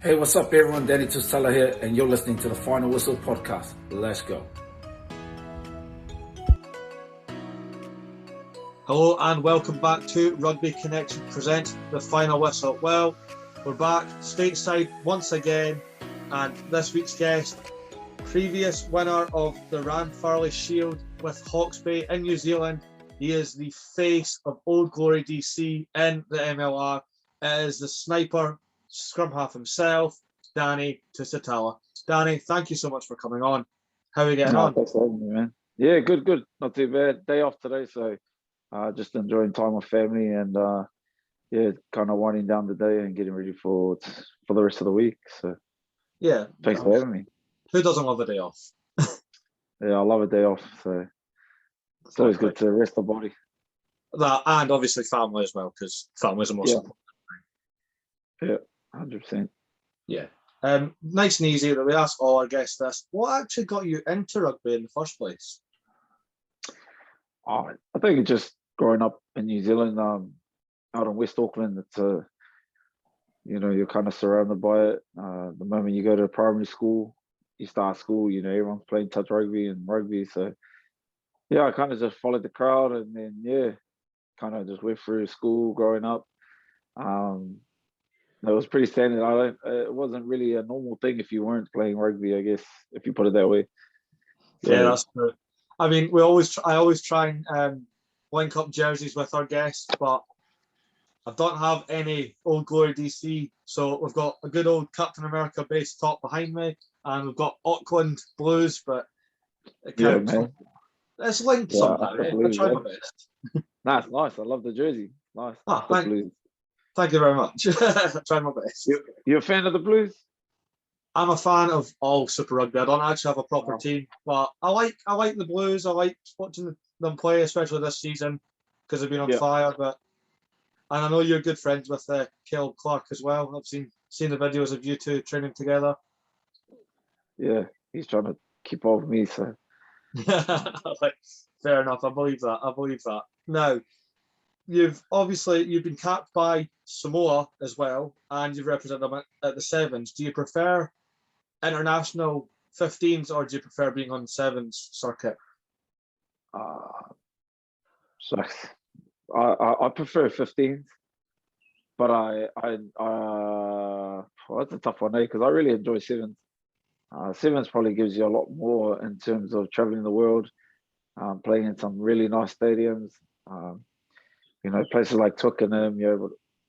Hey, what's up, everyone? Danny Tusitala here, and you're listening to the Final Whistle podcast. Let's go. Hello and welcome back to Rugby Connection presents the Final Whistle. Well, we're back stateside once again, and this week's guest, previous winner of the Ranfurly Shield with Hawke's in New Zealand. He is the face of Old Glory DC in the MLR. It is the sniper scrum half himself, Danny Tusitala. Danny, thank you so much for coming on. How are you getting on? Thanks for having me, man. Yeah, good. Not too bad. Day off today, so just enjoying time with family and kind of winding down the day and getting ready for the rest of the week. So yeah, thanks for having me. Who doesn't love a day off? Yeah, I love a day off, so it's always good to rest the body. That and obviously family as well, because family is the most important thing. Yeah. 100%. Yeah. Nice and easy. We ask all our guests this. What actually got you into rugby in the first place? I think it's just growing up in New Zealand, out in West Auckland. It's you're kind of surrounded by it. The moment you go to primary school, you start school, everyone's playing touch rugby and rugby. So yeah, I kind of just followed the crowd, and then kind of just went through school growing up. It was pretty standard. It wasn't really a normal thing if you weren't playing rugby, I guess, if you put it that way. So, yeah, that's true. I mean, I always try and link up jerseys with our guests, but I don't have any Old Glory DC. So we've got a good old Captain America base top behind me, and we've got Auckland Blues, but it counts. Man. It's linked somehow. I try my best. Nah, it's nice. I love the jersey. Nice. Thank you very much. I try my best. You're a fan of the Blues? I'm a fan of all Super Rugby. I don't actually have a proper team, but I like the Blues. I like watching them play, especially this season, because they've been on fire. And I know you're good friends with Caleb Clark as well. I've seen the videos of you two training together. Yeah, he's trying to keep up with me, so. Fair enough. I believe that. Now, you've been capped by Samoa as well, and you've represented them at the sevens. Do you prefer international 15s, or do you prefer being on sevens circuit? I prefer 15s, but that's a tough one, because I really enjoy sevens. Sevens probably gives you a lot more in terms of traveling the world, playing in some really nice stadiums. Places like Twickenham,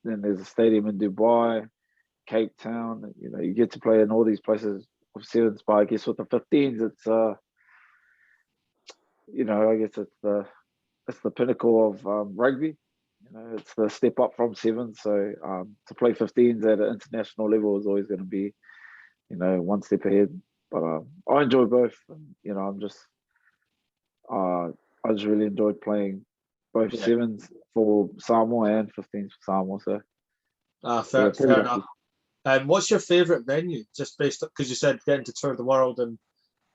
then there's a stadium in Dubai, Cape Town. You get to play in all these places with sevens, but I guess with the 15s, it's I guess it's the pinnacle of rugby. It's the step up from sevens. So to play 15s at an international level is always going to be, one step ahead. But I enjoy both. I just really enjoyed playing both sevens for Samoa and 15s for Samoa. So fair enough. What's your favourite venue? Just based up, because you said getting to tour the world and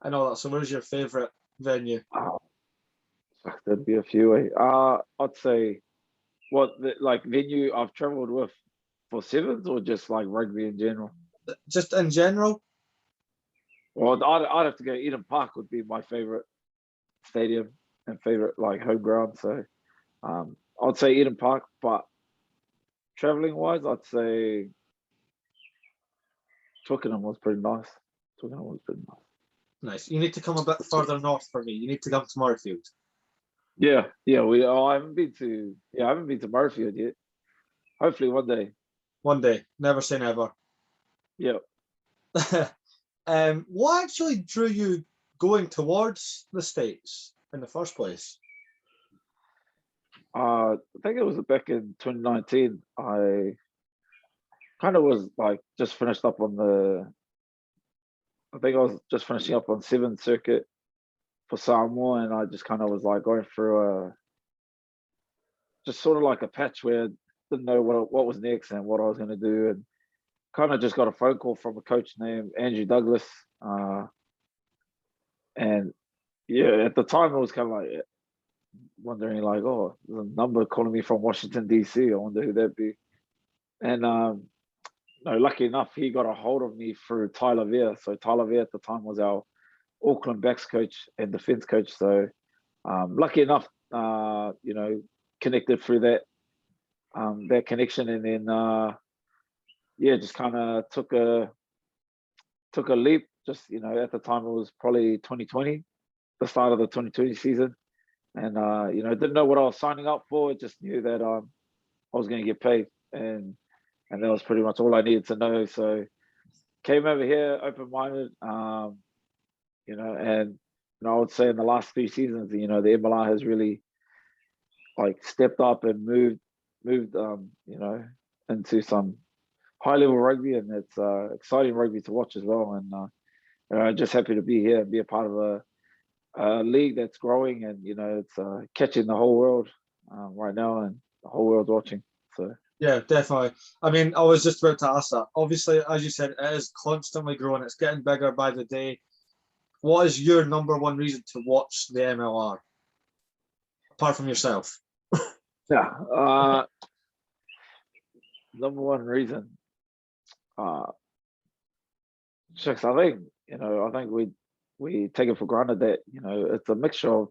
all that. So where's your favourite venue? There'd be a few. I'd say venue I've travelled with for sevens, or just like rugby in general? Just in general. Well, I'd have to go. Eden Park would be my favourite stadium and favourite home ground. So I'd say Eden Park, but travelling wise, I'd say Twickenham was pretty nice. Nice. You need to come a bit further north for me. You need to come to Murrayfield. Yeah. I haven't been to Murrayfield yet. Hopefully one day. One day. Never say never. Yeah. What actually drew you going towards the States in the first place? I think it was back in 2019. I kind of was just finished up on I think I was just finishing up on 7th circuit for Samoa, and I just kind of was going through just sort of like a patch where I didn't know what was next and what I was going to do, and kind of just got a phone call from a coach named Andrew Douglas, and at the time it was kind of wondering oh, there's a number calling me from Washington DC. I wonder who that'd be, and lucky enough, he got a hold of me through Tyler Veer. So Tyler Veer at the time was our Auckland backs coach and defense coach. So lucky enough, connected through that connection, and then just kind of took a leap. Just at the time it was probably 2020, the start of the 2020 season, and didn't know what I was signing up for. Just knew that I was going to get paid, and that was pretty much all I needed to know. So came over here open-minded, and I would say in the last 3 seasons, the MLR has really like stepped up and moved, into some high-level rugby, and it's exciting rugby to watch as well. And just happy to be here and be a part of a league that's growing, and it's catching the whole world right now, and the whole world's watching. So yeah, definitely. I mean, I was just about to ask that. Obviously, as you said, it is constantly growing. It's getting bigger by the day. What is your number one reason to watch the MLR, apart from yourself? yeah, number one reason, shucks, I think we take it for granted that it's a mixture of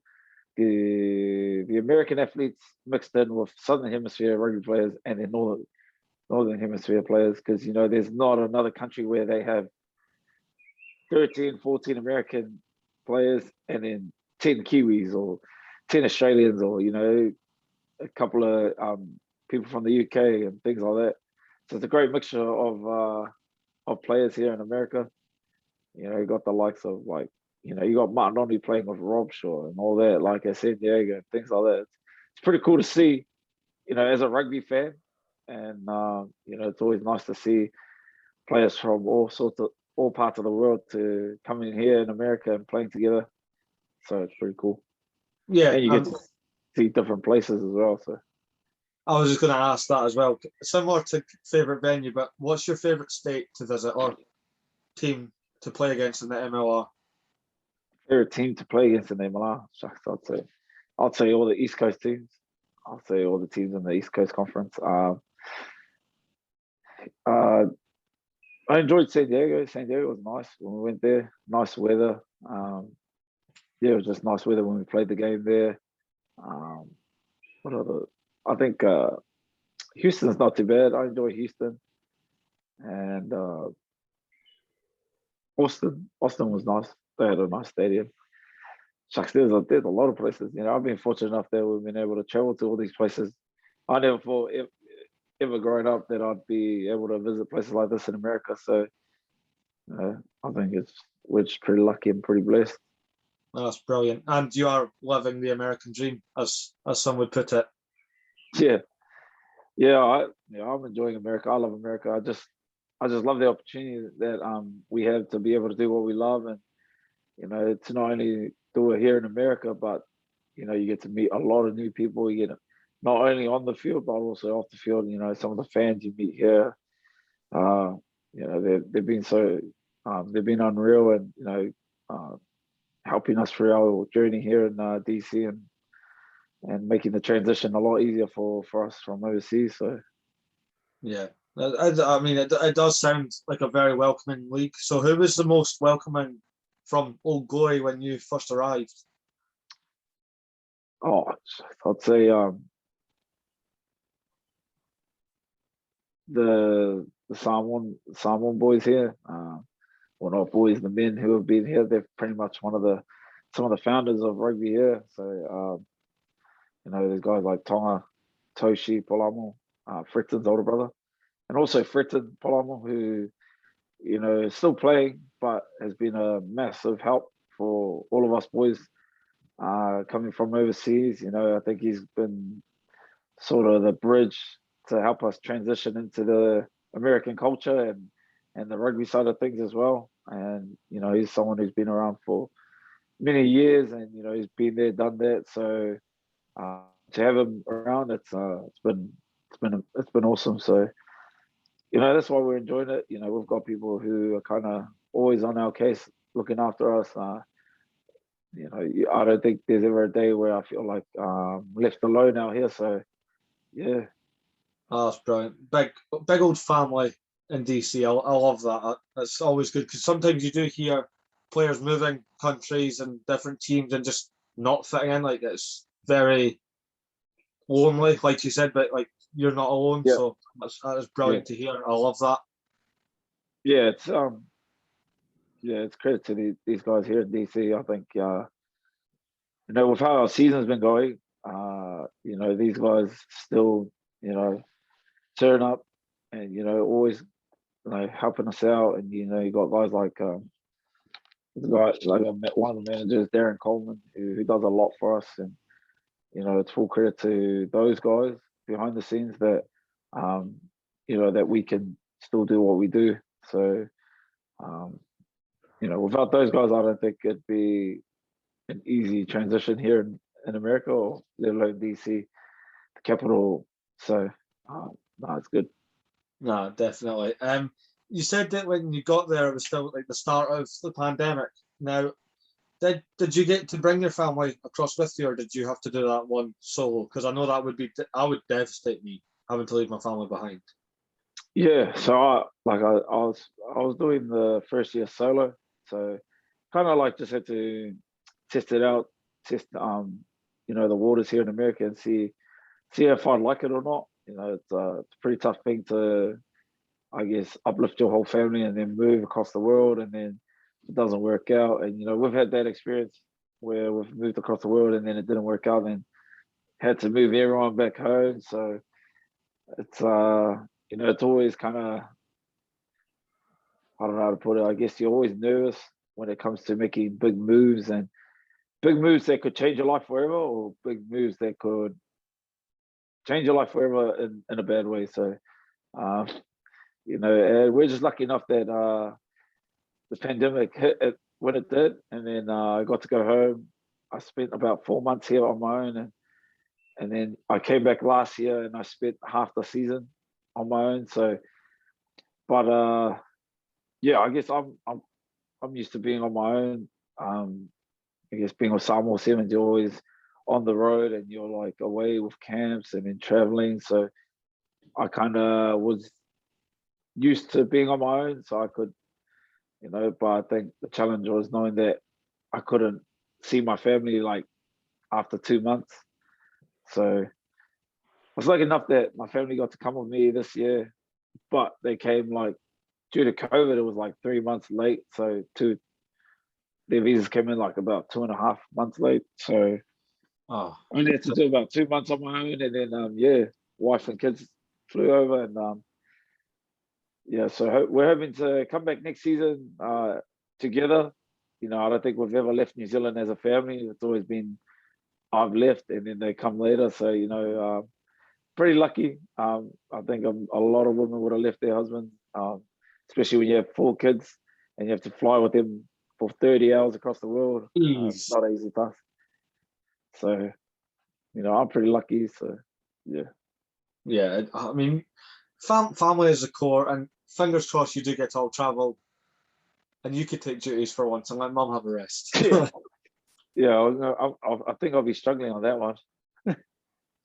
the American athletes mixed in with Southern Hemisphere rugby players and then Northern Hemisphere players, because there's not another country where they have 13, 14 American players and then 10 Kiwis or 10 Australians, or a couple of people from the UK and things like that. So it's a great mixture of players here in America. You got the likes of you got Martin Only playing with Rob Shaw and all that, like at San Diego and things like that. It's pretty cool to see, as a rugby fan, and it's always nice to see players from all parts of the world to come in here in America and playing together. So it's pretty cool. Yeah, and you get to see different places as well. So I was just going to ask that as well. Similar to favorite venue, but what's your favorite state to visit or team to play against in the MLR? Favorite team to play against in the MLR? Shucks, I'd say all the East Coast teams. I'll say all the teams in the East Coast Conference. I enjoyed San Diego. San Diego was nice when we went there. Nice weather. It was just nice weather when we played the game there. What other? I think Houston's not too bad. I enjoy Houston. And Austin was nice. They had a nice stadium. Shucks, there's a lot of places. I've been fortunate enough that we've been able to travel to all these places. I never thought ever growing up that I'd be able to visit places like this in America. So I think we're just pretty lucky and pretty blessed. That's brilliant. And you are living the American dream, as some would put it. Yeah, I'm enjoying America. I love America. I just love the opportunity that we have to be able to do what we love, and to not only do it here in America, but you get to meet a lot of new people. You get not only on the field but also off the field. Some of the fans you meet here, they've been so they've been unreal, and helping us through our journey here in DC, and making the transition a lot easier for us from overseas. So yeah, I mean, it does sound like a very welcoming league. So who was the most welcoming from Old Glory when you first arrived? Oh, I'd say the Samoan boys here. Well, not boys, the men who have been here. They're pretty much some of the founders of rugby here. So there's guys like Tonga, Toshi, Polamo, Fritton's older brother, and also Fritton Polamo, who is still playing but has been a massive help for all of us boys coming from overseas. I think he's been sort of the bridge to help us transition into the American culture and the rugby side of things as well. And he's someone who's been around for many years, and he's been there, done that. So to have him around, it's been awesome. So that's why we're enjoying it. We've got people who are kind of always on our case, looking after us. I don't think there's ever a day where I feel like left alone out here. So yeah. Oh, that's brilliant. Big old family in DC. I love that. That's always good because sometimes you do hear players moving countries and different teams and just not fitting in. Like it's very lonely, like you said, but like you're not alone. Yeah. So that is brilliant to hear. I love that. Yeah, it's credit to these guys here in DC. I think with how our season's been going, these guys still, turn up and always helping us out. And you got guys like one of the managers, Darren Coleman, who does a lot for us. And it's full credit to those guys behind the scenes that that we can still do what we do. So without those guys, I don't think it'd be an easy transition here in America, or let alone DC, the capital. So no, it's good. No, definitely. You said that when you got there, it was still like the start of the pandemic. Now, did you get to bring your family across with you, or did you have to do that one solo? Because I know that would devastate me having to leave my family behind. Yeah, so I was doing the first year solo, so kind of like just had to test it out, test the waters here in America and see if I like it or not. It's a pretty tough thing to, I guess, uplift your whole family and then move across the world, and then it doesn't work out. And we've had that experience where we've moved across the world and then it didn't work out, and had to move everyone back home. So it's it's always kind of, I don't know how to put it. I guess you're always nervous when it comes to making big moves, and big moves that could change your life forever, or big moves that could change your life forever in a bad way. So, we're just lucky enough that the pandemic hit it when it did, and then I got to go home. I spent about 4 months here on my own, and then I came back last year, and I spent half the season on my own. So, but I guess I'm used to being on my own. I guess being with Samoa Sevens, you're always on the road and you're like away with camps and then traveling. So I kind of was used to being on my own, so I could, but I think the challenge was knowing that I couldn't see my family like after 2 months. So I was lucky enough that my family got to come with me this year, but they came like due to COVID, it was like 3 months late. So their visas came in like about 2.5 months late. So I only had to do about 2 months on my own, and then wife and kids flew over, and so we're hoping to come back next season together. I don't think we've ever left New Zealand as a family. It's always been I've left and then they come later. So pretty lucky. I think a lot of women would have left their husbands, especially when you have 4 kids and you have to fly with them for 30 hours across the world. It's not an easy task. So, I'm pretty lucky. So, yeah. Yeah, I mean, family is the core, and fingers crossed you do get to all travel and you could take duties for once and let mum have a rest. I think I'll be struggling on that one.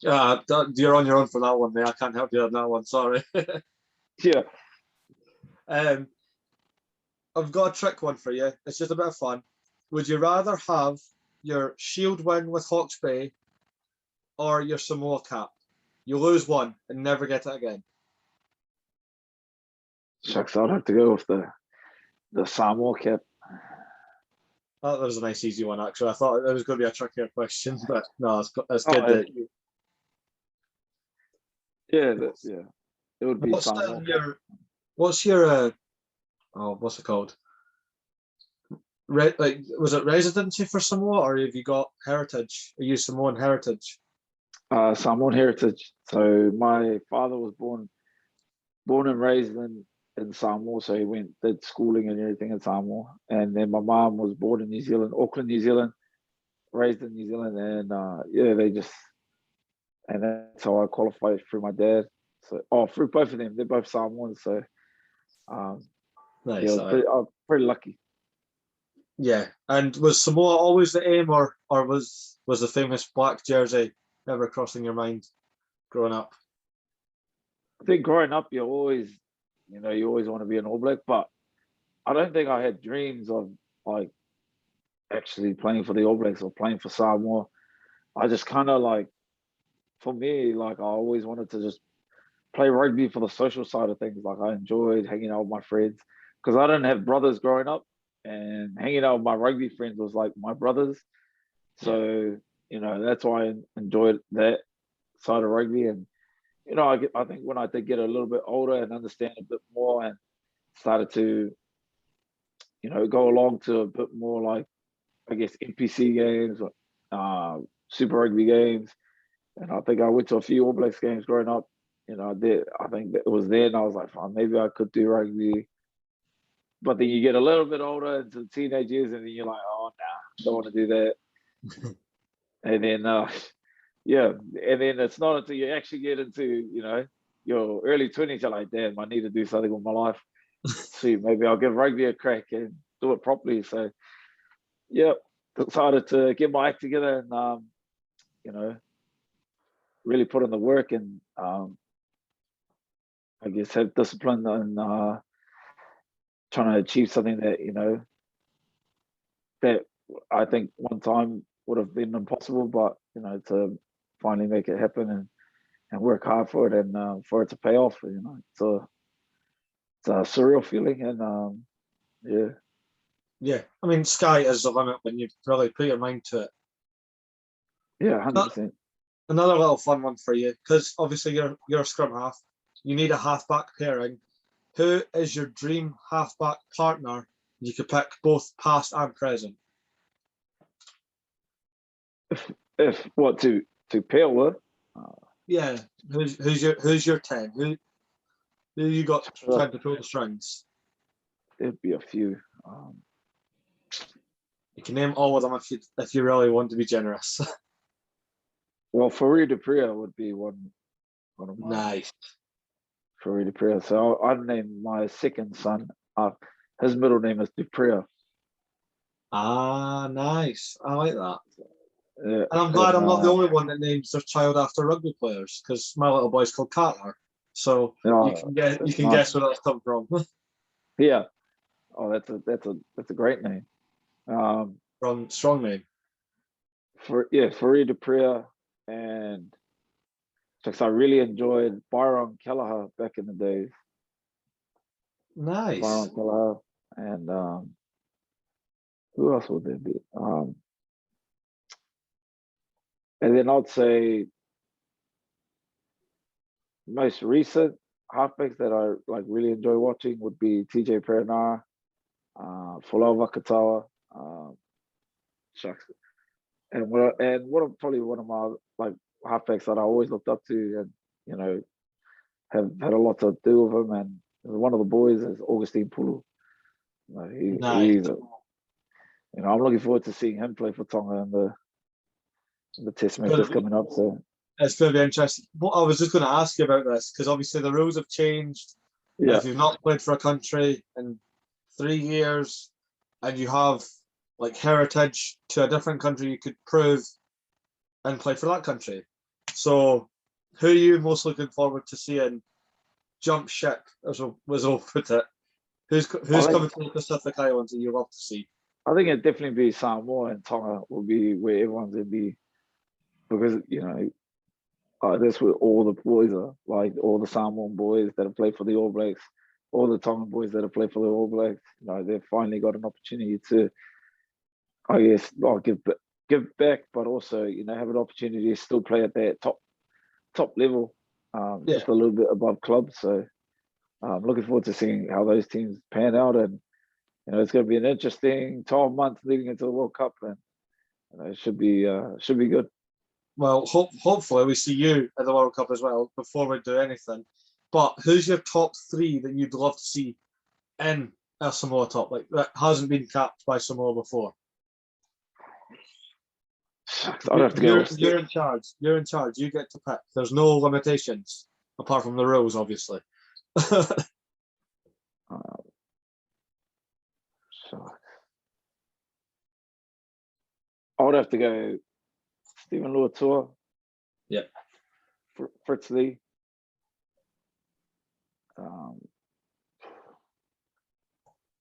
You're on your own for that one, mate. I can't help you on that one. Sorry. Yeah. I've got a trick one for you. It's just a bit of fun. Would you rather have your Shield win with Hawke's Bay or your Samoa cap? You lose one and never get it again. Shucks, I'd have to go with the Samoa cap. That was a nice, easy one, actually. I thought it was going to be a trickier question, but no, it's good. It would be Samoa. What's your what's it called? Was it residency for Samoa, or have you got heritage? Are you Samoan heritage? Samoan heritage. So my father was born and raised in Samoa, so he did schooling and everything in Samoa. And then my mom was born in New Zealand, Auckland, New Zealand, raised in New Zealand, and and that's how I qualified through my dad. So through both of them, they're both Samoans. So nice. I'm pretty lucky. Yeah, and was Samoa always the aim, or was the famous black jersey ever crossing your mind growing up? I think growing up, you're always you know, you always want to be an All Black, but I don't think I had dreams of like actually playing for the All Blacks or playing for Samoa. I just kind of like, for me, like I always wanted to just play rugby for the social side of things. Like I enjoyed hanging out with my friends because I didn't have brothers growing up, and hanging out with my rugby friends was like my brothers. So, you know, that's why I enjoyed that side of rugby. And, you know, I think when I did get a little bit older and understand a bit more and started to, you know, go along to a bit more like, I guess, NPC games, Super Rugby games. And I think I went to a few All Blacks games growing up. You know, I think that it was then I was like, fine, maybe I could do rugby. But then you get a little bit older into the teenage years, and then you're like, oh, nah, don't want to do that. And then, yeah, and then it's not until you actually get into, you know, your early 20s, you're like, damn, I need to do something with my life. See, maybe I'll give rugby a crack and do it properly. So, yeah, decided to get my act together and, you know, really put in the work and, I guess, have discipline and trying to achieve something that, you know, that I think one time would have been impossible, but, you know, to finally make it happen and work hard for it and for it to pay off, you know, it's a surreal feeling and yeah. Yeah, I mean, sky is the limit when you really put your mind to it. Yeah, 100%. Another little fun one for you, because obviously you're a scrum half. You need a halfback pairing. Who is your dream halfback partner? You could pick both past and present. If what to pair with, Yeah, who's your 10? Who you got trying to pull the strings? there'd be a few. You can name all of them if you really want to be generous. Well, Farid Dupria would be one of my Nice. Farid Dupria. So I'd name my second son. His middle name is Dupria. Ah, nice. I like that. Yeah, And I'm glad and I'm not the only one that names their child after rugby players, because my little boy's called Carter. So you can nice. guess where that's come from. Yeah. Oh, that's a great name. From strong name. Farid Dupria, and because I really enjoyed Byron Kelleher back in the days. Nice. Byron Kelleher, and who else would there be? And then I'd say most recent halfbacks that I like really enjoy watching would be TJ Perenara, Folau Vakatawa, shucks. And probably one of my like halfbacks that I always looked up to and, you know, have had a lot to do with him. And one of the boys is Augustine Pulu. You know, Nice. you know, I'm looking forward to seeing him play for Tonga in the test match that's coming up. So It's going to be interesting. What I was just going to ask you about this, because obviously the rules have changed. yeah, If you've not played for a country in 3 years and you have like heritage to a different country, you could prove and play for that country. So who are you most looking forward to seeing jump ship, as we'll put it? Who's coming to the Pacific Islands that you love to see? I think it'd definitely be Samoa and Tonga will be where everyone's gonna be, because, you know, that's where all the boys are, like all the Samoan boys that have played for the All Blacks, all the Tongan boys that have played for the All Blacks. You know, they've finally got an opportunity to, I guess, not give back, but also, you know, have an opportunity to still play at that top level, just a little bit above club. So I'm looking forward to seeing how those teams pan out, and, you know, it's going to be an interesting 12 months leading into the World Cup, and, you know, it should be good. Well, hopefully we see you at the World Cup as well before we do anything. But who's your top 3 that you'd love to see in a Samoa top, like that hasn't been capped by Samoa before? I'd have to go. You're in charge. You're in charge. You get to pick. There's no limitations apart from the rules, obviously. So I would have to go Stephen Luatua. Yeah. Fritz Lee.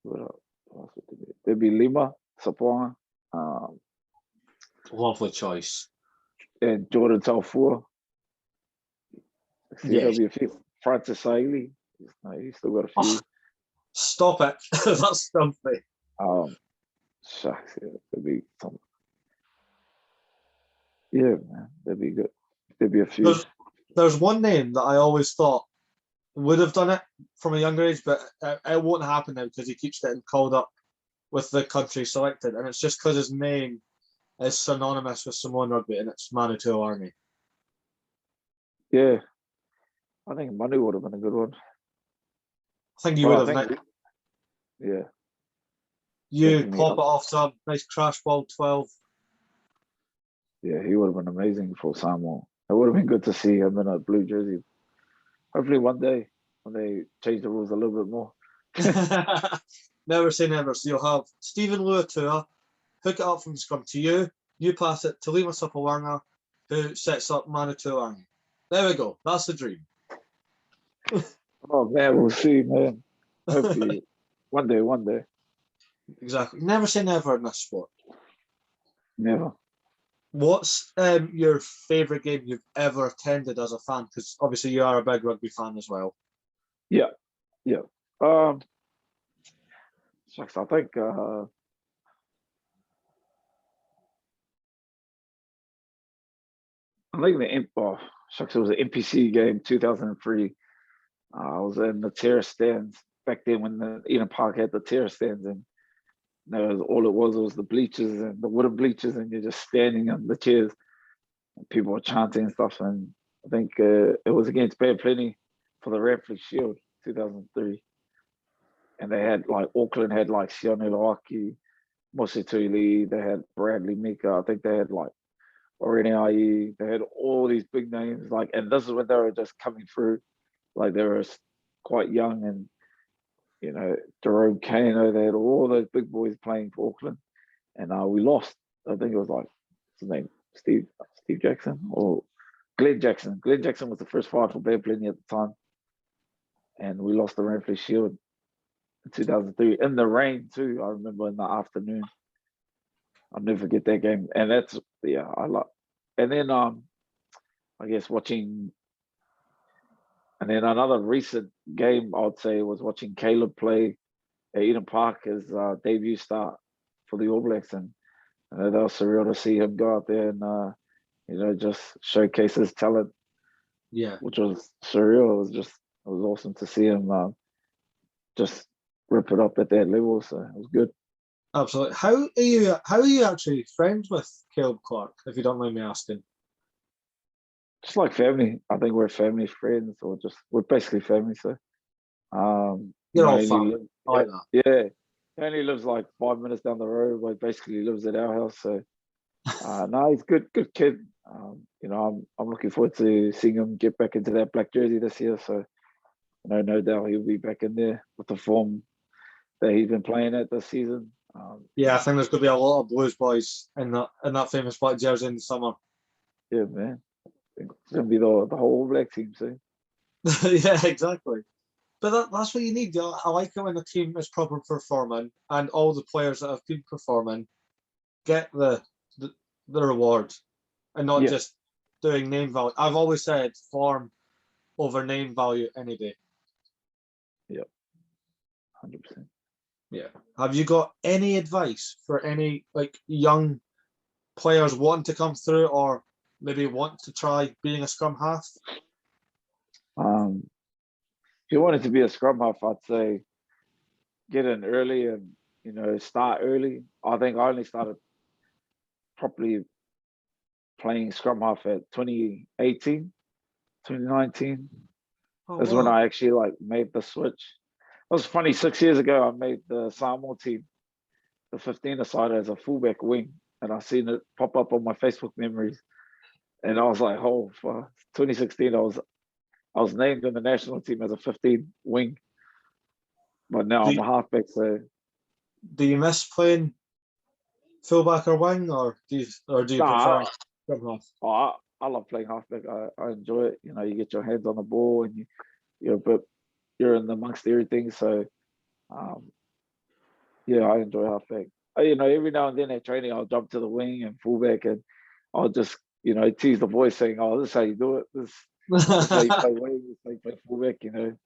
what else would there be? There'd be Lima, Saponga, Lovely choice. and Jordan Taufua. Yeah. There'll be a few. Francis Saili. He's still got a few. Stop it. That's stumped me. Shucks, yeah, there'd be some. Yeah, man, that'd be good. There'd be a few. There's one name that I always thought would have done it from a younger age, but it won't happen now because he keeps getting called up with the country selected, and it's just because his name is synonymous with Samoan rugby, and it's Manitoulin Army. Yeah, I think Manu would have been a good one. I think he would have. Yeah. You Definitely. pop it off to a nice crash ball 12. Yeah, he would have been amazing for Samoa. It would have been good to see him in a blue jersey. Hopefully one day when they change the rules a little bit more. Never say never. So you'll have Stephen Luatua hook it up from scrum to you. You pass it to Lima Sapawanga, who sets up Manitoulin Army. There we go. That's the dream. Oh man, we'll see, man. Hopefully one day. Exactly. Never say never in this sport. Never. What's your favourite game you've ever attended as a fan? Because obviously you are a big rugby fan as well. Yeah. Shucks, I think it was an NPC game, 2003. I was in the terrace stands back then when the Eden Park had the terrace stands, and all it was the bleachers and the wooden bleachers, and you're just standing on the chairs. And people were chanting and stuff, and I think it was against Bad Plenty for the Ramfley Shield, 2003. And they had Auckland had Sione Loaki, Mose Tuli, they had Bradley Mika, I think they had Orene Ai, they had all these big names, and this is when they were just coming through. They were quite young, and Jerome Kano, they had all those big boys playing for Auckland, and we lost. I think it was what's his name, Steve Jackson or Glenn Jackson. Glenn Jackson was the first fight for Bad Plenty at the time, and we lost the Ramfley Shield in 2003 in the rain too. I remember in the afternoon. I'll never forget that game, and that's I like. And then I guess watching. And then another recent game I would say was watching Caleb play at Eden Park as debut start for the All Blacks, and that was surreal to see him go out there and just showcase his talent. Yeah, which was surreal. It was awesome to see him just rip it up at that level. So it was good. absolutely. How are you actually friends with Caleb Clark, if you don't mind me asking? Just like family. I think we're family friends, or we're basically family. So You're all family. I like that. Yeah. He only lives 5 minutes down the road, but basically lives at our house. So no, he's good kid. I'm looking forward to seeing him get back into that black jersey this year. So no doubt he'll be back in there with the form that he's been playing at this season. Yeah, I think there's going to be a lot of Blues boys in that famous black jersey in the summer. Yeah, man. It's going to be the whole black team soon. Yeah, exactly. But that's what you need. I like it when the team is proper performing, and all the players that have been performing get the reward, and not just doing name value. I've always said form over name value any day. Yep, 100%. Yeah. Have you got any advice for any young players wanting to come through, or maybe want to try being a scrum half? If you wanted to be a scrum half, I'd say get in early and start early. I think I only started properly playing scrum half at 2018, 2019. That's when I actually made the switch. It was funny, 6 years ago I made the Samoa team, the 15-a-side as a fullback wing, and I seen it pop up on my Facebook memories. And I was like, oh, for 2016 I was named in the national team as a 15 wing. But now I'm a halfback, so. Do you miss playing fullback or wing, or do you prefer scrum half? I love playing halfback. I enjoy it. You get your hands on the ball and you're in amongst everything. So Yeah, I enjoy halfback. You know, every now and then at training, I'll jump to the wing and fullback, and I'll just, you know, tease the boys saying, "Oh, this is how you do it. This is how you play wing. This is how you play fullback." You know,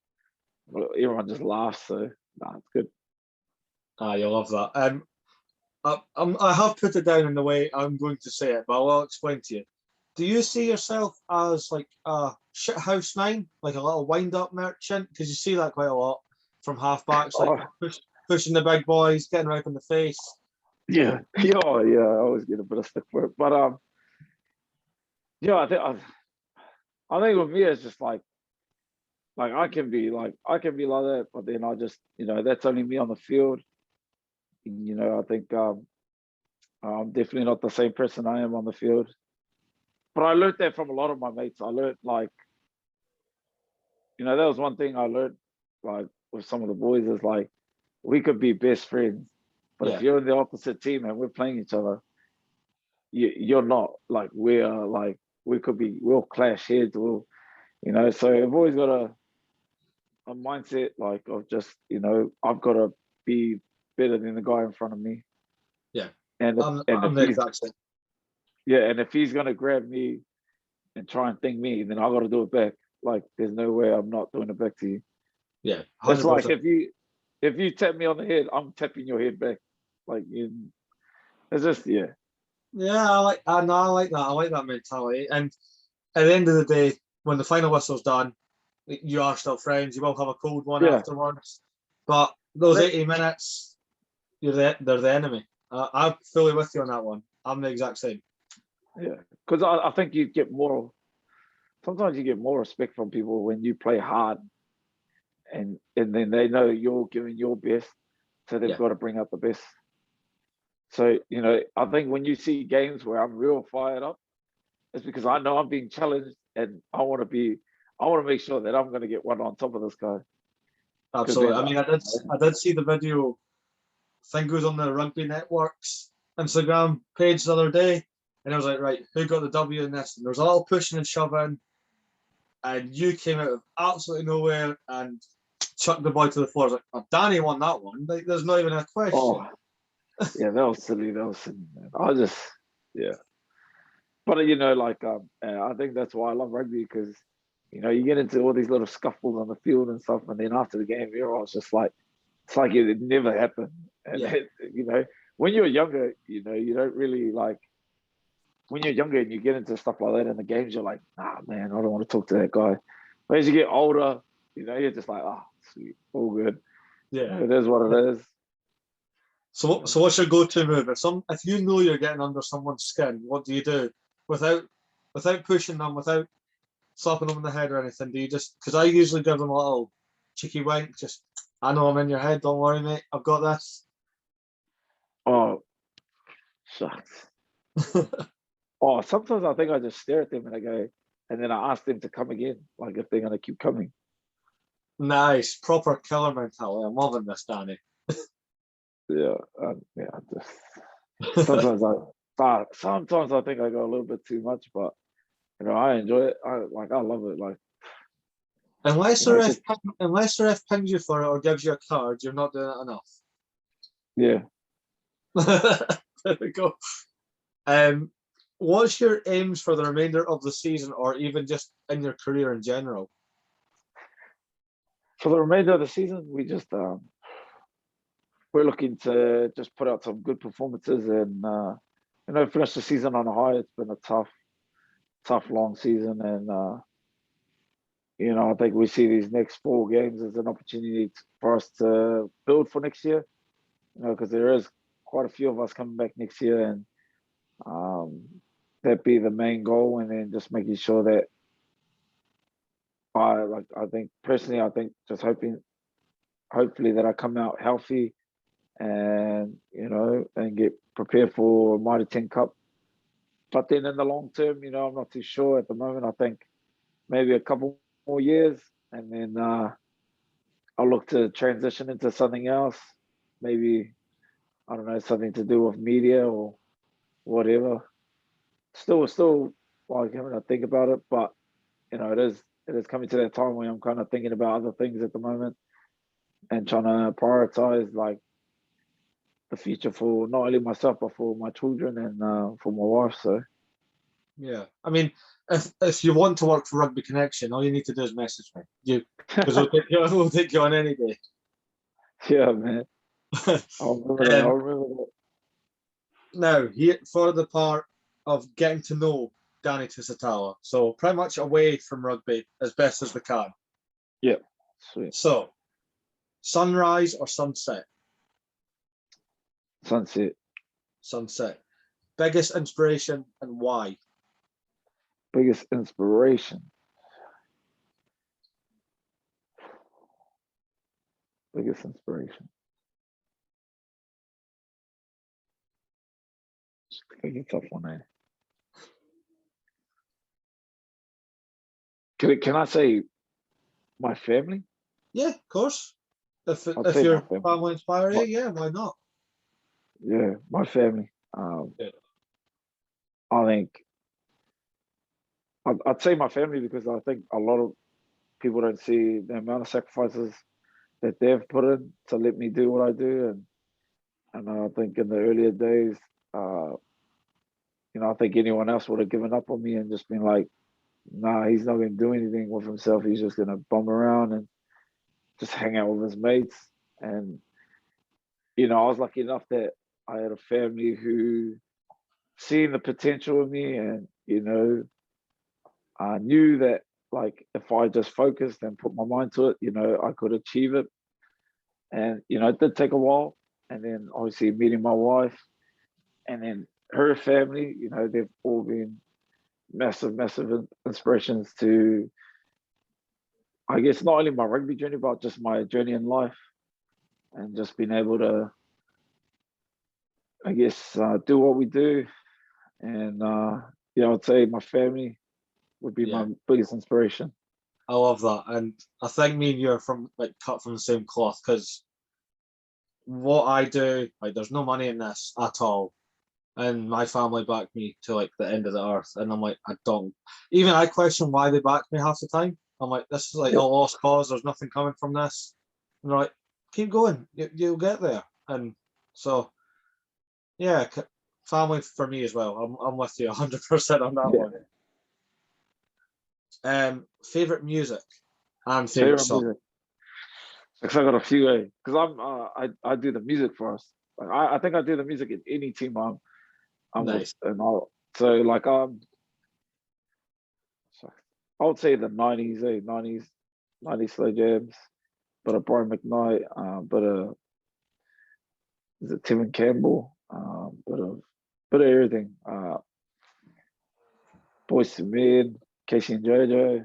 well, everyone just laughs. So, nah, it's good. You love that. I have put it down in the way I'm going to say it, but I'll explain to you. Do you see yourself as like a shithouse nine, like a little wind-up merchant? Because you see that quite a lot from halfbacks, like Oh, pushing the big boys, getting right in the face. yeah, yeah, oh, yeah. I always get a bit of stick for it, but yeah, I think with me it's just like I can be like that, but then I just, you know, that's only me on the field. You know, I think I'm definitely not the same person I am on the field. But I learned that from a lot of my mates. I learned like, you know, that was one thing I learned like with some of the boys is like we could be best friends, but if Yeah, you're in the opposite team and we're playing each other, you're not like we're like we'll clash heads. We'll, you know, so I've always got a mindset like of just, you know, I've got to be better than the guy in front of me. yeah. And I'm if the he's, exact same. yeah, and if he's gonna grab me and try and thing me, then I got to do it back. Like there's no way I'm not doing it back to you. Yeah, It's like 100%. if you tap me on the head, I'm tapping your head back. Like you, it's just yeah, Yeah, I like that. I like that mentality. And at the end of the day, when the final whistle's done, you are still friends. You will have a cold one yeah. afterwards, but those That, 80 minutes, they're the enemy. I'm fully with you on that one. I'm the exact same. yeah, because I think you get more. Sometimes you get more respect from people when you play hard, and then they know you're giving your best, so they've Yeah, got to bring out the best. So you know, I think when you see games where I'm real fired up, it's because I know I'm being challenged, and I want to make sure that I'm going to get one on top of this guy. Because absolutely. then, I mean, I did see the video. I think it was on the Rugby Network's Instagram page the other day, and I was like, right, who got the W in this? And there was a little pushing and shoving, and you came out of absolutely nowhere and chucked the boy to the floor. I was like, oh, Danny won that one. Like, there's not even a question. oh yeah, that was silly. That was silly, man. I just yeah. But you know, like I think that's why I love rugby because you know you get into all these little scuffles on the field and stuff, and then after the game, everyone's just like it's like it never happened. And Yeah, you know, when you're younger, you know, you don't really like when you're younger and you get into stuff like that in the games, you're like, ah, man, I don't want to talk to that guy. But as you get older, you know, you're just like, oh, sweet, all good. yeah. It is what it is. So what's your go-to move? If you know you're getting under someone's skin, what do you do without pushing them, without slapping them in the head or anything? Do you just because I usually give them a little cheeky wink, just I know I'm in your head, don't worry, mate, I've got this. Oh, shucks. Oh, sometimes I think I just stare at them and I go, and then I ask them to come again, like if they're gonna keep coming. Nice, proper killer mentality. I'm loving this, Danny. Yeah, yeah. Just sometimes sometimes I think I go a little bit too much, but you know I enjoy it. I love it. Like Unless you the know, ref just unless the ref pings you for it or gives you a card, you're not doing it enough. yeah. There we go. Um, what's your aims for the remainder of the season, or even just in your career in general? For the remainder of the season, we're looking to just put out some good performances and you know finish the season on a high. It's been a tough long season, and you know I think we see these next 4 games as an opportunity for us to build for next year. You know, because there is quite a few of us coming back next year, and um, that be the main goal, and then just making sure that I think personally, I think just hopefully that I come out healthy and you know and get prepared for Mighty 10 Cup. But then in the long term, you know, I'm not too sure at the moment. I think maybe a couple more years, and then I'll look to transition into something else. Maybe I don't know something to do with media or whatever. Still like having to think about it, but you know, it is coming to that time where I'm kind of thinking about other things at the moment and trying to prioritize like the future for not only myself but for my children and for my wife. So Yeah, I mean, if you want to work for Rugby Connection, all you need to do is message me. Because we'll take you on any day. yeah, man, I'll remember that. I'll remember that. Now, here for the part of getting to know Danny Tusitala, so pretty much away from rugby as best as we can. Yeah, sweet. So, sunrise or sunset? Sunset. Sunset. Biggest inspiration and why? Biggest inspiration. Biggest inspiration. It's a tough one, eh? Can I say my family? Yeah, of course. If say your my family inspire you, My- yeah, why not? Yeah, my family. Yeah. I think I'd say my family because I think a lot of people don't see the amount of sacrifices that they've put in to let me do what I do, and I think in the earlier days, I think anyone else would have given up on me and just been like, "Nah, he's not going to do anything with himself. He's just going to bum around and just hang out with his mates." And I was lucky enough that I had a family who seen the potential in me, and I knew that like if I just focused and put my mind to it, I could achieve it. And it did take a while. And then obviously meeting my wife, and then her family, they've all been massive, massive inspirations to, I guess, not only my rugby journey, but just my journey in life, and just being able to, I guess, do what we do. And I'd say my family would be my biggest inspiration. I love that, and I think me and you are cut from the same cloth because what I do, there's no money in this at all, and my family back me to the end of the earth, and I'm like, I don't. Even I question why they back me half the time. I'm like, this is a lost cause. There's nothing coming from this. And they're like, keep going, you'll get there. And so, yeah, family for me as well. I'm with you 100% on that one. Favorite music and favorite song. Music. Because I got a few, because I do the music for us. I think I do the music in any team I'm Nice. with, and I would say the 90s, 90s slow jams, but a Brian McKnight, but is it Tim Campbell, but everything, Boys to Men, Casey and JoJo.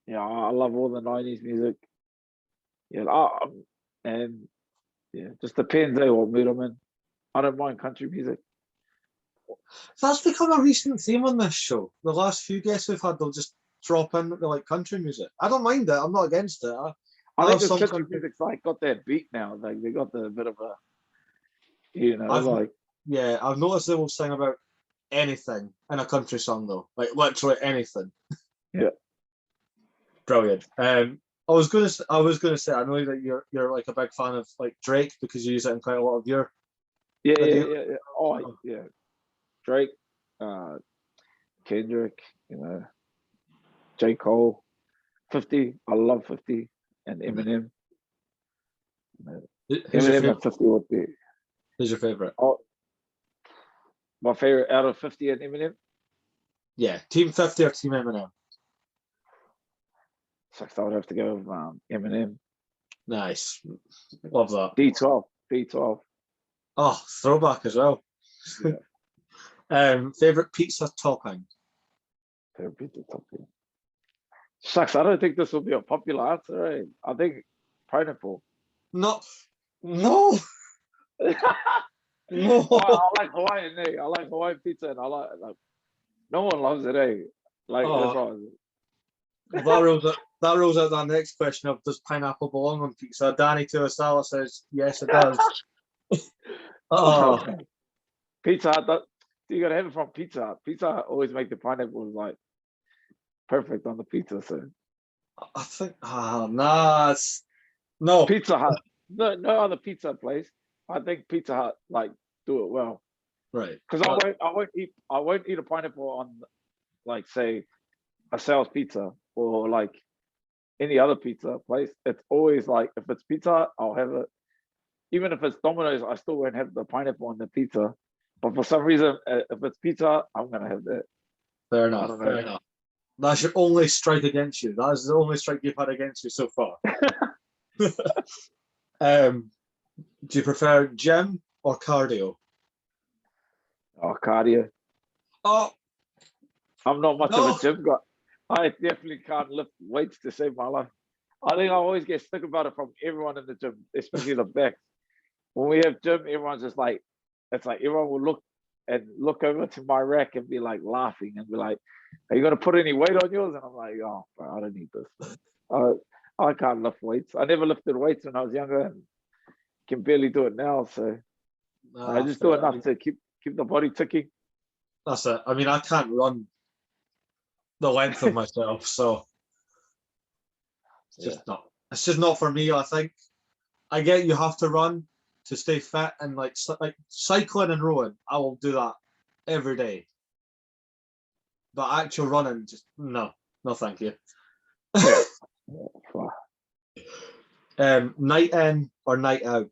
Yeah, I love all the 90s music. Yeah, and yeah, just depends what mood I'm in. I don't mind country music. That's become a recent theme on this show. The last few guests we've had, they'll just drop in that they like country music. I don't mind it. I'm not against it. I think this country music's got that beat now. Like they got the bit of a, I've noticed they will sing about anything in a country song though, like literally anything. Yeah. Brilliant. I was gonna say, I know that you're like a big fan of like Drake because you use it in quite a lot of your yeah. Oh yeah, Drake, Kendrick, J. Cole, 50. I love 50 and Eminem. Eminem and 50 would be. Who's your favorite? Oh, my favorite out of 50 and Eminem. Yeah, Team 50 or Team Eminem. So I would have to go with Eminem. Nice, love that. D12. Oh, throwback as well. Yeah. Favorite pizza topping. Favorite pizza topping. Shucks, I don't think this will be a popular answer. Eh? I think pineapple. No. No. I like Hawaiian. Eh? I like Hawaiian pizza, and I like no one loves it. Eh? That's why. That rules out that next question of does pineapple belong on pizza? Danny Tusitala says yes, it does. Pizza Hut. You gotta have it from Pizza Hut. Pizza Hut always make the pineapple perfect on the pizza. So I think no Pizza Hut. No other pizza place I think Pizza Hut like do it well. Right. Because I won't eat a pineapple on like say a Sal's Pizza or like any other pizza place. It's always like if it's Pizza Hut, I'll have it. Even if it's Domino's, I still won't have the pineapple on the pizza. But for some reason, if it's Pizza Hut, I'm gonna have that. Fair I enough. don't know. Fair enough. That's your only strike against you. That is the only strike you've had against you so far. Do you prefer gym or cardio? Oh, cardio. Oh, I'm not much no. of a gym guy. I definitely can't lift weights to save my life. I think I always get sick about it from everyone in the gym, especially the back. When we have gym, everyone's just like, it's like everyone will look over to my rack and be like laughing and be like, "Are you gonna put any weight on yours?" And I'm like, "Oh, bro, I don't need this. I can't lift weights. I never lifted weights when I was younger and can barely do it now. So I just do enough to keep the body ticking." That's it. I mean, I can't run the length of myself, so it's just not. It's just not for me. I think I get you have to run to stay fit, and like cycling and rowing, I will do that every day. But actual running, just no, thank you. Night in or night out?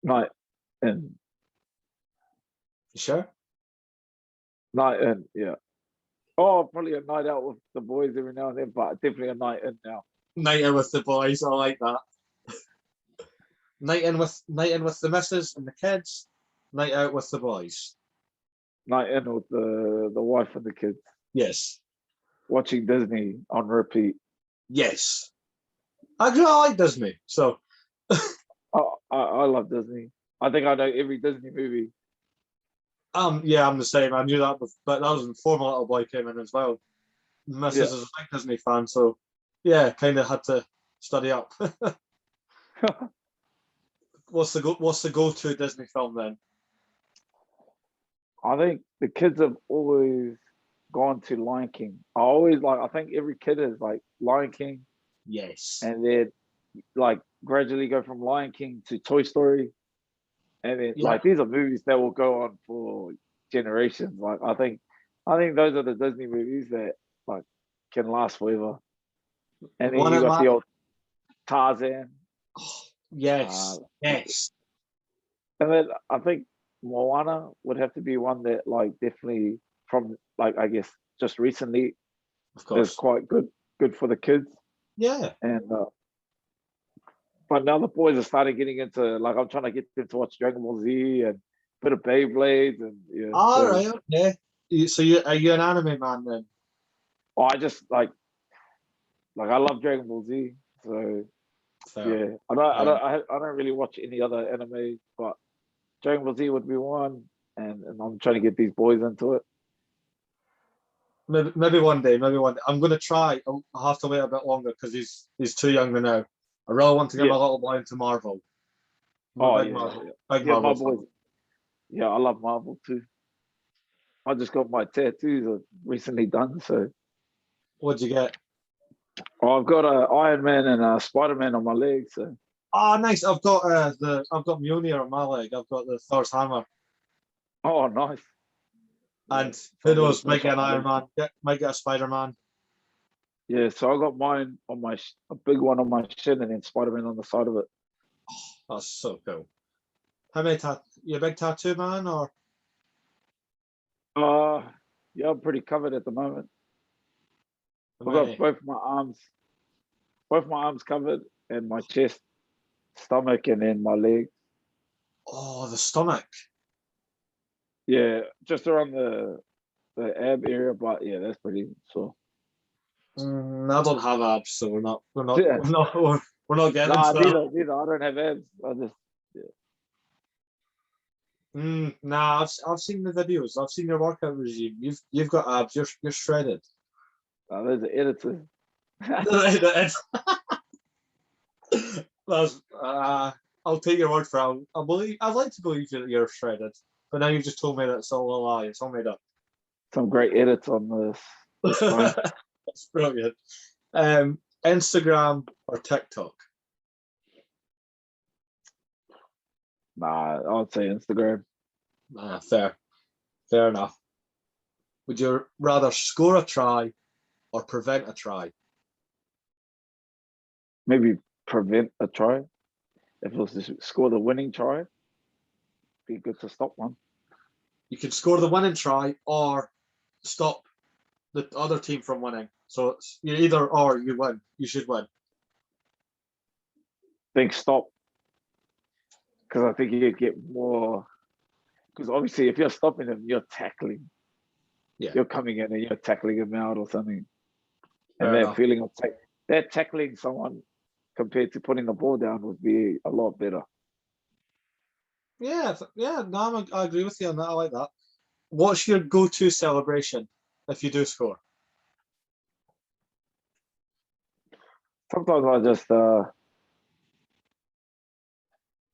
Night in. You sure? Night in, yeah. Oh, probably a night out with the boys every now and then, but definitely a night in now. Night in with the boys, I like that. Night in with the missus and the kids. Night out with the boys. Night in with the wife and the kids. Yes. Watching Disney on repeat. Yes. Actually, I like Disney, so. I love Disney. I think I know every Disney movie. Yeah, I'm the same. I knew that, but that was before my little boy came in as well. Missus is a big Disney fan, so yeah, kind of had to study up. What's the go-to Disney film then? I think the kids have always gone to Lion King. I think every kid is like Lion King. Yes. And then like gradually go from Lion King to Toy Story. And then like these are movies that will go on for generations. Like I think those are the Disney movies that like can last forever. And then you got the old Tarzan. Oh, yes. Yes. And then I think Moana would have to be one that like definitely from like I guess just recently is quite good for the kids. Yeah. And but now the boys are starting getting into like I'm trying to get them to watch Dragon Ball Z and a bit of Beyblades and yeah. All right, okay. So are you an anime man then? Oh, I just like I love Dragon Ball Z, so yeah. I don't really watch any other anime, but Dragon Ball Z would be one, and I'm trying to get these boys into it. Maybe one day. I'm gonna try. I'll have to wait a bit longer because he's too young now. I really want to get my little boy into Marvel. Big Marvel. My boys. Yeah, I love Marvel too. I just got my tattoos recently done. So, what'd you get? Oh, I've got a Iron Man and a Spider-Man on my leg. So, oh, nice. I've got Mjolnir on my leg. I've got the Thor's hammer. Oh, nice. And who knows? Might get an Iron Man. Might get a Spider-Man. Yeah, so I got mine on a big one on my shin, and then Spider-Man on the side of it. Oh, that's so cool. How many you a big tattoo man or? Yeah, I'm pretty covered at the moment. I've got both my arms covered, and my chest, stomach, and then my legs. Oh, the stomach. Yeah, just around the ab area, but yeah, that's pretty sore. I don't have abs, so we're not getting into that. Neither. I don't have abs. I just Nah, I've seen the videos. I've seen your workout regime. You've got abs. You're shredded. There's an editor. I'll take your word for it. I'd like to believe that you're shredded, but now you've just told me that it's all a lie. It's all made up. Some great edits on this. That's brilliant. Instagram or TikTok? Nah, I would say Instagram. Fair enough. Would you rather score a try or prevent a try? Maybe prevent a try. If it was to score the winning try, be good to stop one. You can score the winning try or stop the other team from winning. So it's you either or you win. You should win. Think stop, because I think you get more. Because obviously, if you're stopping them, you're tackling. Yeah. You're coming in and you're tackling them out or something. Fair And that enough. feeling of that tackling someone compared to putting the ball down would be a lot better. Yeah, no, I agree with you on that. I like that. What's your go-to celebration if you do score? Sometimes I just, well,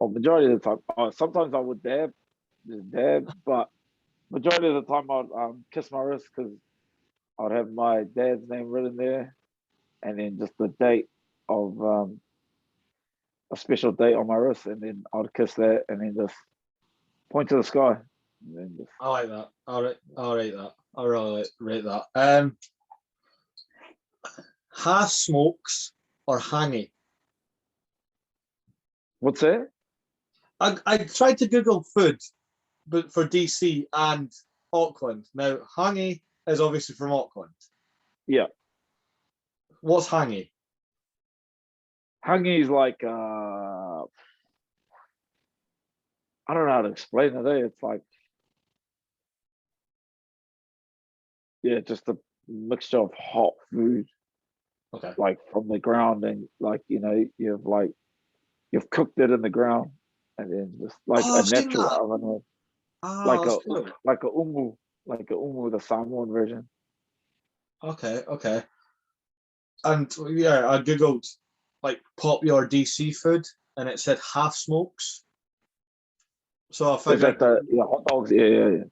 majority of the time, sometimes I would just dab, but majority of the time I'd kiss my wrist because I'd have my dad's name written there, and then just the date of a special date on my wrist, and then I'd kiss that, and then just point to the sky, and then just. I like that. All right, that. I really rate that. Half smokes or hangy? What's that? I tried to Google food, but for DC and Auckland. Now, hangy is obviously from Auckland. Yeah, What's hangy? hangy is like I don't know how to explain it. It's like, yeah, just a mixture of hot food, Okay. like from the ground, and like you've cooked it in the ground, and then just like Oh, a I've seen natural that. oven, Oh, like that's a cool. like a umu, the Samoan version. Okay. And yeah, I googled like popular DC food, and it said half smokes. So I Is figured, that the hot dogs? Yeah. I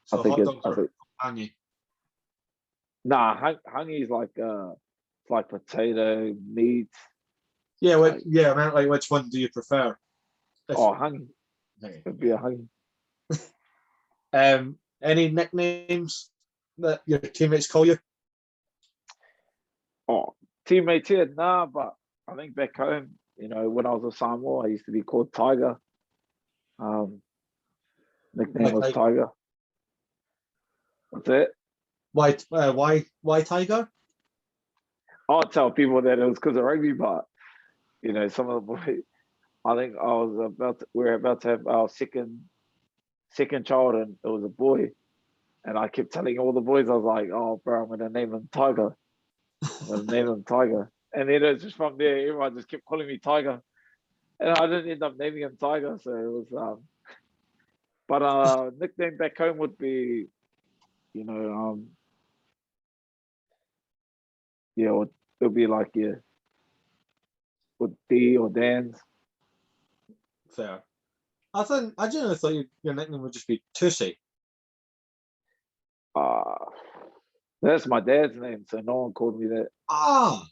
so think hot it. dogs I are think hangy. nah, hangy is like it's like potato meat. Yeah, Like I meant like which one do you prefer? If, hangy, it'd be a hangy. any nicknames that your teammates call you? Oh, teammates here, nah, but I think back home, when I was with Samoa, I used to be called Tiger. Um, nickname Why, was Tiger. That's it. why Tiger? I'll tell people that it was because of rugby, but some of the boys. I think we were about to have our second child, and it was a boy, and I kept telling all the boys, I was like, "Oh, bro, I'm gonna name him Tiger. I'm gonna name him Tiger." And then it's just from there, everyone just kept calling me Tiger, and I didn't end up naming him Tiger. So it was, but nickname back home would be, you know, yeah, it would be like with D or Dan's. Fair. I genuinely thought your nickname would just be Tussie. Uh, that's my dad's name, so no one called me that. Ah,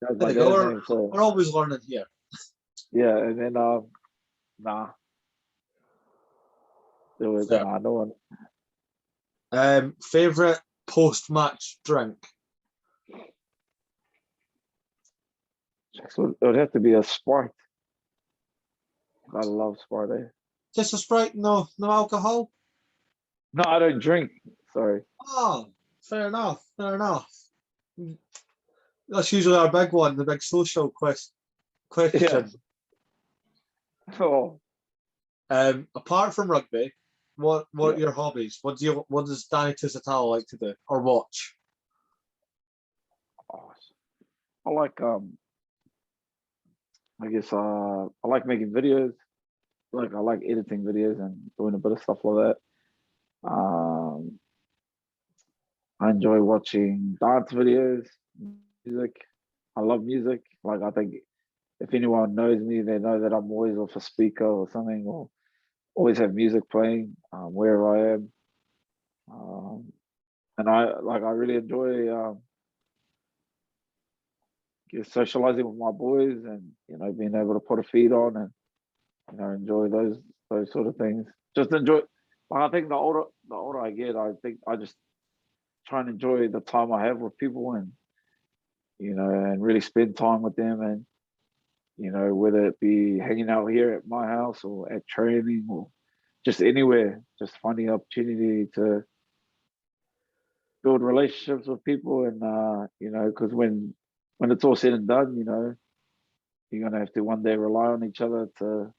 That's there my you go. dad's name. So We're always learning here. yeah, and then nah, there was Fair. no one. Favorite post-match drink? So it would have to be a Sprite. I love Sprite. Just a Sprite, no alcohol. No, I don't drink. Sorry. Oh, fair enough. That's usually our big one, the big social Yeah. question. Oh, Apart from rugby, what yeah. are your hobbies? What does Danny Tusitala like to do or watch? Oh, I like I guess I like making videos. Like I like editing videos and doing a bit of stuff like that. I enjoy watching dance videos, music. I love music. Like I think if anyone knows me, they know that I'm always off a speaker or something, or always have music playing wherever I am. And I really enjoy socializing with my boys and being able to put a feed on and enjoy those sort of things. Just enjoy. I think the older I get, I think I just try and enjoy the time I have with people, and and really spend time with them, and whether it be hanging out here at my house or at training or just anywhere, just finding an opportunity to build relationships with people, and because when it's all said and done, you're gonna have to one day rely on each other to,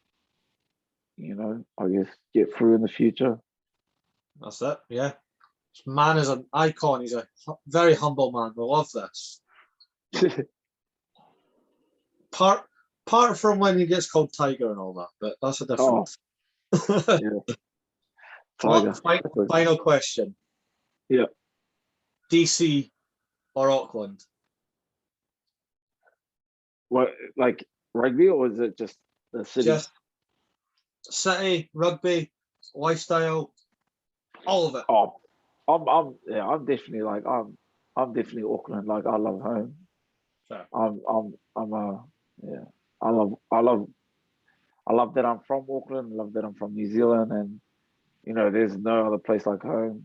I guess, get through in the future. That's it. Yeah, this man is an icon. He's a very humble man. We love this. Apart from when he gets called Tiger and all that, but that's a different. Yeah. Tiger. Final question. Yeah. DC or Auckland? What, like rugby, or is it just the city? Just city, rugby, lifestyle, all of it. Oh, I'm definitely I'm definitely Auckland. Like, I love home. Fair. I love that I'm from Auckland. I love that I'm from New Zealand, and there's no other place like home.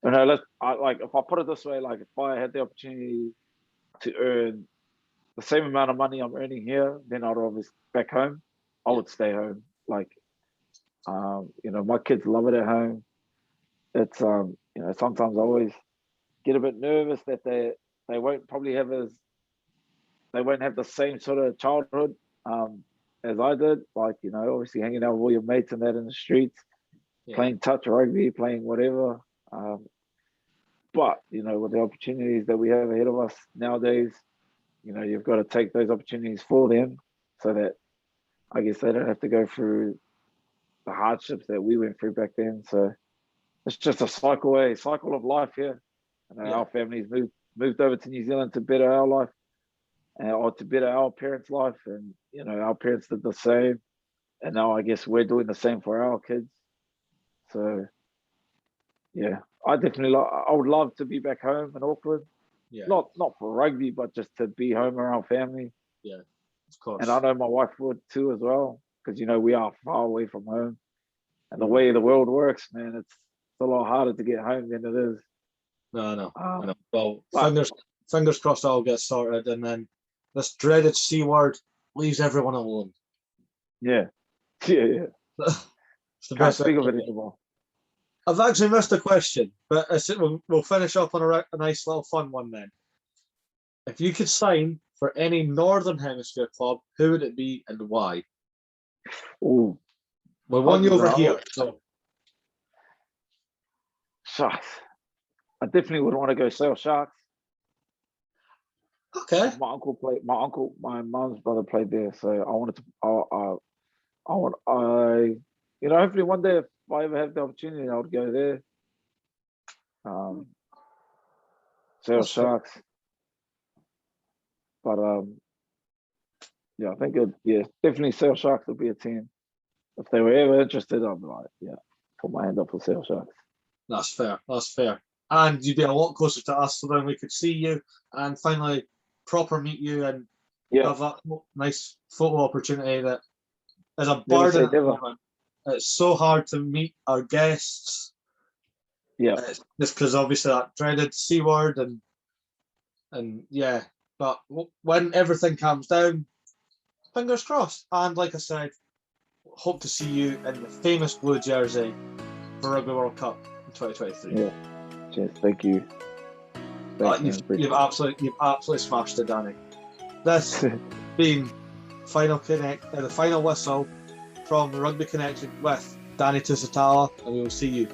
If I put it this way, like, if I had the opportunity to earn the same amount of money I'm earning here, then I'd obviously back home. I would stay home. Like, my kids love it at home. It's sometimes I always get a bit nervous that they won't have the same sort of childhood as I did. Like, obviously hanging out with all your mates and that in the streets, playing touch rugby, playing whatever. But with the opportunities that we have ahead of us nowadays, you've got to take those opportunities for them, so that I guess they don't have to go through the hardships that we went through back then. So it's just a cycle of life here. Our families moved over to New Zealand to better our life, or to better our parents' life, and our parents did the same, and now I guess we're doing the same for our kids. So yeah, I would love to be back home in Auckland. Yeah. Not for rugby, but just to be home around family. Yeah, of course. And I know my wife would too as well, because we are far away from home, and the way the world works, man, it's a lot harder to get home than it is. No, I know. Well, fingers crossed all gets sorted, and then this dreaded C word leaves everyone alone. Yeah. It's the best speak of it anymore. I've actually missed a question, but we'll finish up on a nice little fun one then. If you could sign for any Northern Hemisphere club, who would it be and why? Oh, we won you over here. So. Sharks. I definitely would want to go Sail Sharks. Okay. My mum's brother played there, so I wanted to. Hopefully one day, if I ever have the opportunity, I would go there. Sail Sharks. But I think definitely Sail Sharks would be a team. If they were ever interested, I'd be like, put my hand up for Sail Sharks. That's fair. And you'd be a lot closer to us, so then we could see you and finally proper meet you and have that nice photo opportunity that is a burden at the moment. It's so hard to meet our guests. Yeah. Just because obviously that dreaded C word and but when everything calms down, fingers crossed. And like I said, hope to see you in the famous blue jersey for Rugby World Cup in 2023. Yeah. Cheers. Thank you. You've absolutely smashed it, Danny. This being the final whistle from the Rugby Connection with Danny Tusitala, and we will see you